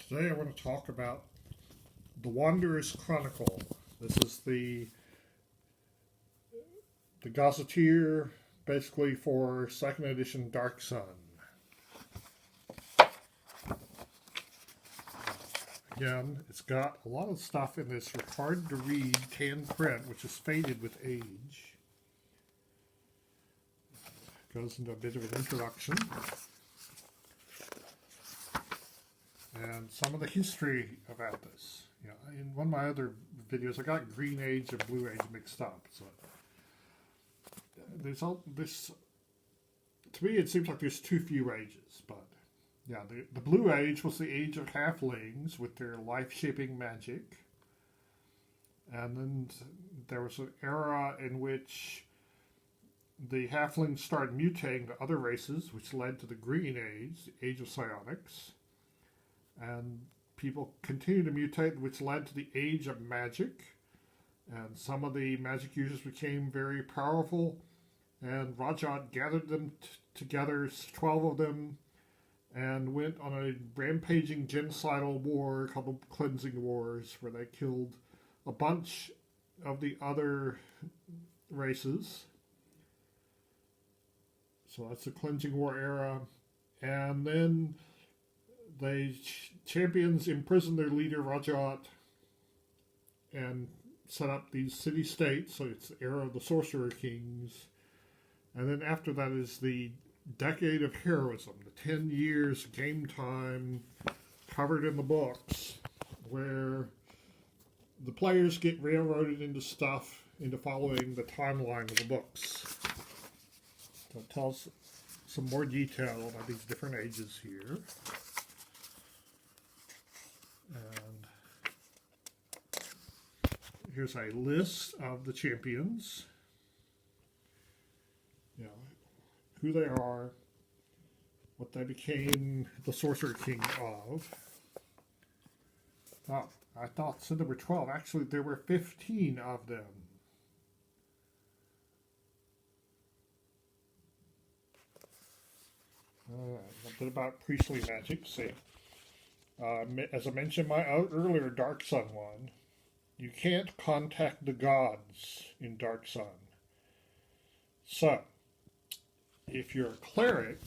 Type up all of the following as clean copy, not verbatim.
Today I want to talk about the Wanderer's Chronicle. This is the gazetteer basically for 2nd edition Darksun. Again, it's got a lot of stuff in this hard to read tan print, which is faded with age. Goes into a bit of an introduction. And some of the history about this. You know, in one of my other videos, I got Green Age and Blue Age mixed up. So there's all this. To me, it seems like there's too few ages. But yeah, the Blue Age was the age of halflings with their life-shaping magic, and then there was an era in which the halflings started mutating to other races, which led to the Green Age, the Age of Psionics. And people continued to mutate, which led to the Age of Magic. And some of the magic users became very powerful. And Rajat gathered them together, 12 of them, and went on a rampaging genocidal war called the Cleansing Wars, where they killed a bunch of the other races. So that's the Cleansing War era. And then the champions imprisoned their leader, Rajat, and set up these city-states, so it's the era of the Sorcerer Kings. And then after that is the Decade of Heroism, the 10 years game time covered in the books, where the players get railroaded into following the timeline of the books. So it tells some more detail about these different ages here. And here's a list of the champions. You know, who they are, what they became the Sorcerer King of. Oh, I thought so there were 12. Actually, there were 15 of them. A bit about priestly magic. See. As I mentioned in my earlier Darksun one, you can't contact the gods in Darksun. So, if you're a cleric,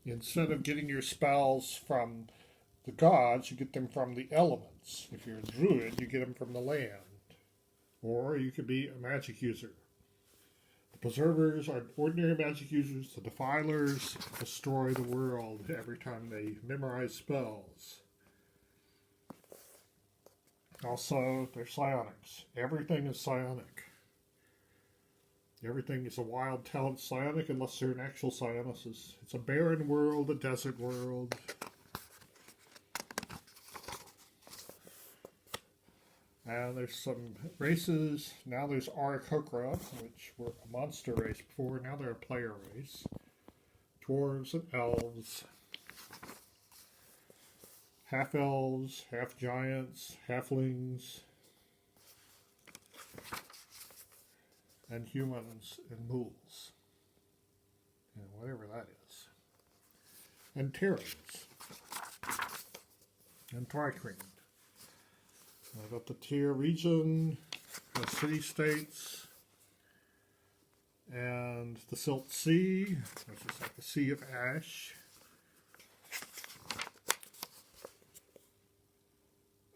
instead of getting your spells from the gods, you get them from the elements. If you're a druid, you get them from the land. Or you could be a magic user. The preservers are ordinary magic users. The defilers destroy the world every time they memorize spells. Also, they're psionics. Everything is psionic. Everything is a wild talent psionic unless they're an actual psionicist. It's a barren world, a desert world. And there's some races. Now there's Aarakocra, which were a monster race before. Now they're a player race. Dwarves and elves. Half-elves, half-giants, halflings, and humans and mules. And whatever that is. And Terrans. And Tricrine. I've got the tier region, the city-states, and the Silt Sea, which is like the Sea of Ash.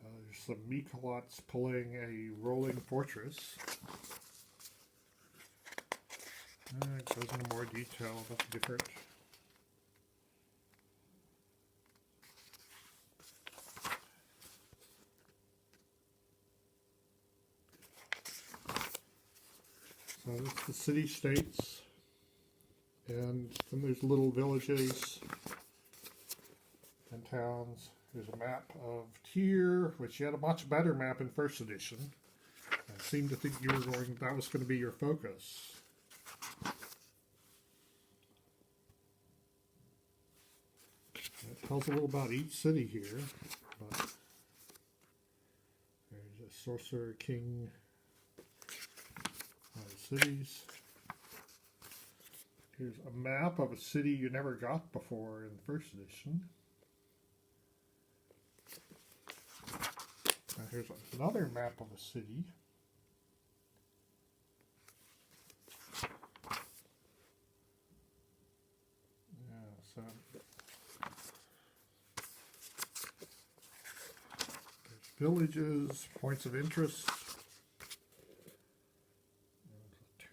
There's some Mikalots pulling a rolling fortress. It goes into more detail about the different So it's the city-states, and then there's little villages and towns. There's a map of Tyr, which you had a much better map in 1st edition. I seemed to think that was going to be your focus. It tells a little about each city here, but there's a Sorcerer King. Cities. Here's a map of a city you never got before in the 1st edition. Here's another map of a city. Yeah, so there's villages, points of interest.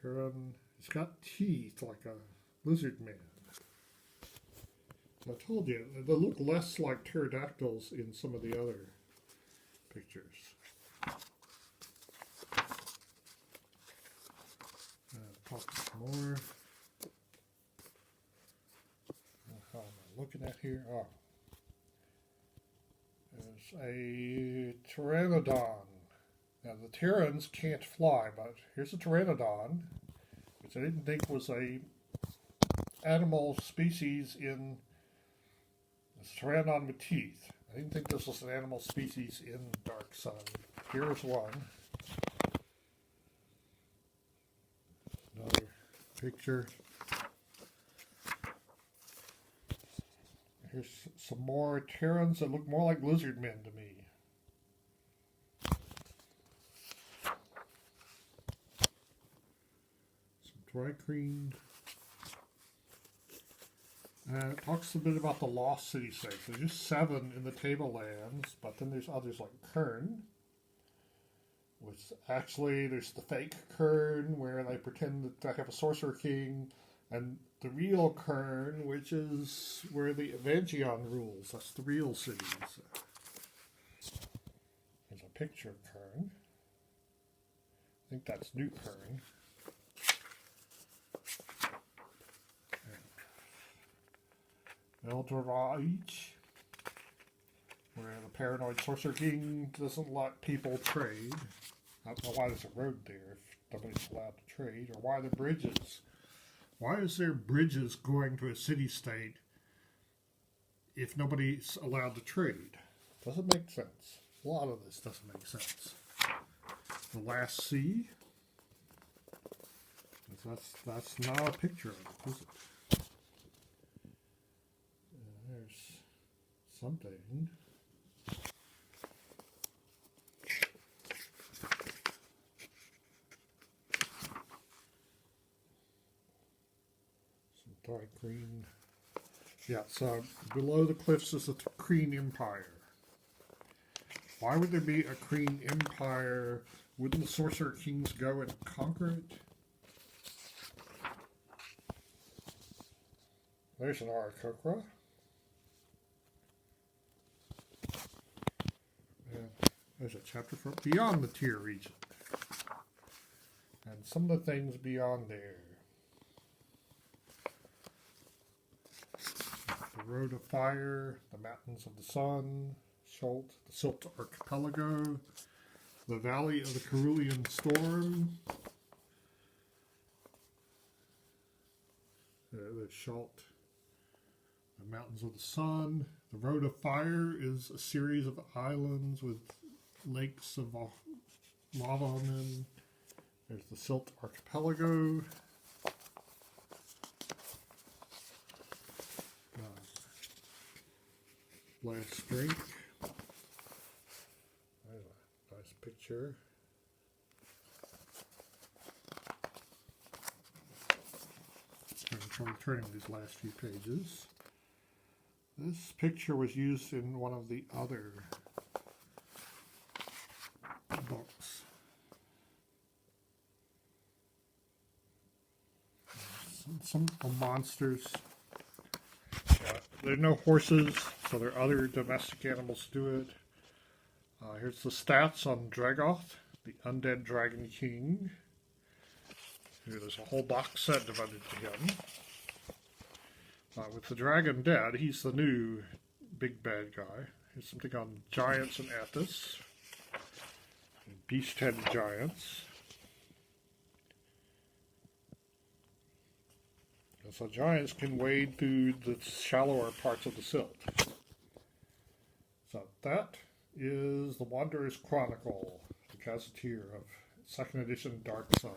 Terran. He's got teeth like a lizard man. I told you, they look less like pterodactyls in some of the other pictures. Talk some more. How am I looking at here? Oh. There's a pteranodon. Now the Terrans can't fly, but here's a pteranodon, which I didn't think was a animal species in this pteranodon with teeth. I didn't think this was an animal species in Darksun. Here's one. Another picture. Here's some more Terrans that look more like lizard men to me. Dry cream. It talks a bit about the lost city states. There's just 7 in the tablelands, but then there's others like Kern, which actually there's the fake Kern where they pretend that they have a sorcerer king, and the real Kern, which is where the Evangeon rules. That's the real cities. There's a picture of Kern. I think that's New Kern. Eldorage, where the paranoid sorcerer king doesn't let people trade. I don't know why there's a road there if nobody's allowed to trade, or why the bridges. Why is there bridges going to a city-state if nobody's allowed to trade? Doesn't make sense. A lot of this doesn't make sense. The Last Sea. That's not a picture of it, is it? There's something. Some dark green. Yeah, so below the cliffs is the Kreen Empire. Why would there be a Kreen Empire? Wouldn't the Sorcerer Kings go and conquer it? There's an Arakokra. There's a chapter for beyond the tier region. And some of the things beyond there. The Road of Fire, the Mountains of the Sun, Schult, the Silt Archipelago, the Valley of the Cerulean Storm. There's Schult, the Mountains of the Sun. The Road of Fire is a series of islands with lakes of lava on them. There's the Silt Archipelago. Last drink. There's a nice picture. I'm trying to turn these last few pages. This picture was used in one of the other books. Some monsters. There are no horses, so there are other domestic animals to do it. Here's the stats on Dragoth, the Undead Dragon King. Here, there's a whole box set devoted to him. With the dragon dead, he's the new big bad guy. Here's something on giants and Athos. Beast-headed giants. And so giants can wade through the shallower parts of the silt. So that is the Wanderer's Chronicle, the gazetteer of 2nd edition Darksun.